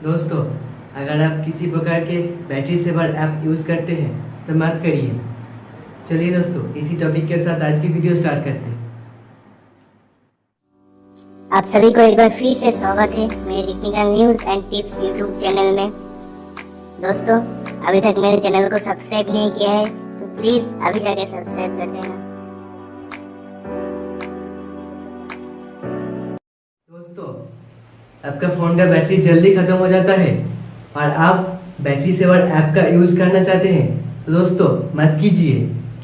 दोस्तों, अगर आप किसी प्रकार के बैटरी सेवर ऐप यूज़ करते हैं तो मत करिए। चलिए दोस्तों, इसी टॉपिक के साथ आज की वीडियो स्टार्ट करते हैं। आप सभी को एक बार फिर से स्वागत है मेरे technical news and tips YouTube channel में। दोस्तों, अभी तक मेरे चैनल को सब्सक्राइब नहीं किया है तो प्लीज़ अभी जाके सब्सक्राइब कर देना। दोस्तों, आपका फ़ोन का बैटरी जल्दी ख़त्म हो जाता है और आप बैटरी सेवर ऐप का यूज़ करना चाहते हैं तो दोस्तों मत कीजिए,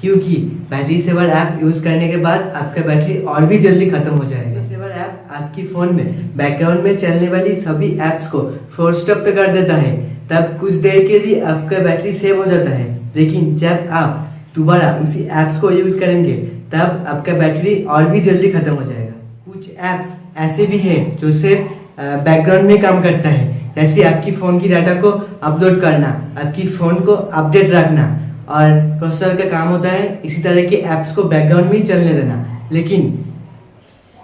क्योंकि बैटरी सेवर ऐप यूज़ करने के बाद आपका बैटरी और भी जल्दी ख़त्म हो जाएगा। बैटरी सेवर ऐप आपकी फ़ोन में बैकग्राउंड में चलने वाली सभी ऐप्स को फोर्स स्टॉप पे कर देता है, तब कुछ देर के लिए आपका बैटरी सेव हो जाता है। लेकिन जब आप दोबारा उसी ऐप्स को यूज़ करेंगे तब आपका बैटरी और भी जल्दी ख़त्म हो जाएगा। कुछ ऐप्स ऐसे भी हैं जो सिर्फ बैकग्राउंड में काम करता है, जैसे आपकी फ़ोन की डाटा को अपलोड करना, आपकी फ़ोन को अपडेट रखना और प्रोसेसर का काम होता है इसी तरह के ऐप्स को बैकग्राउंड में ही चलने देना। लेकिन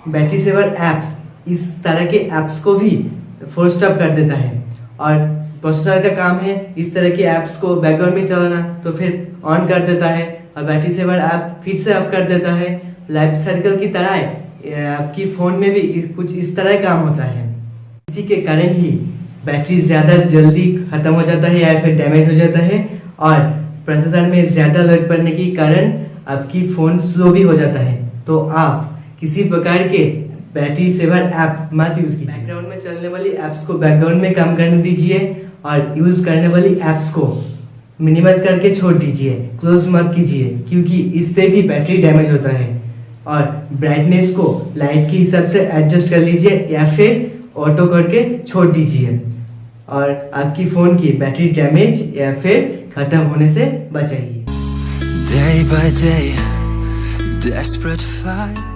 बैटरी सेवर ऐप्स इस तरह के ऐप्स को भी फोर्स स्टॉप कर देता है और प्रोसेसर का काम है इस तरह के ऐप्स को बैकग्राउंड में चलाना, तो फिर ऑन कर देता है और बैटरी सेवर ऐप फिर से ऑफ कर देता है। लाइफ साइकिल की तरह आपकी फ़ोन में भी कुछ इस तरह काम होता है। इसी के कारण ही बैटरी ज़्यादा जल्दी ख़त्म हो जाता है या फिर डैमेज हो जाता है और प्रोसेसर में ज़्यादा लोड पड़ने के कारण आपकी फ़ोन स्लो भी हो जाता है। तो आप किसी प्रकार के बैटरी सेवर ऐप मत यूज़ कीजिए। बैकग्राउंड में चलने वाली ऐप्स को बैकग्राउंड में काम करने दीजिए और यूज़ करने वाली ऐप्स को मिनिमाइज करके छोड़ दीजिए, क्लोज मत कीजिए, क्योंकि इससे भी बैटरी डैमेज होता है। और ब्राइटनेस को लाइट के हिसाब से एडजस्ट कर लीजिए या फिर ऑटो करके छोड़ दीजिए और आपकी फ़ोन की बैटरी डैमेज या फिर ख़त्म होने से बचाइए। Day by day, desperate fight.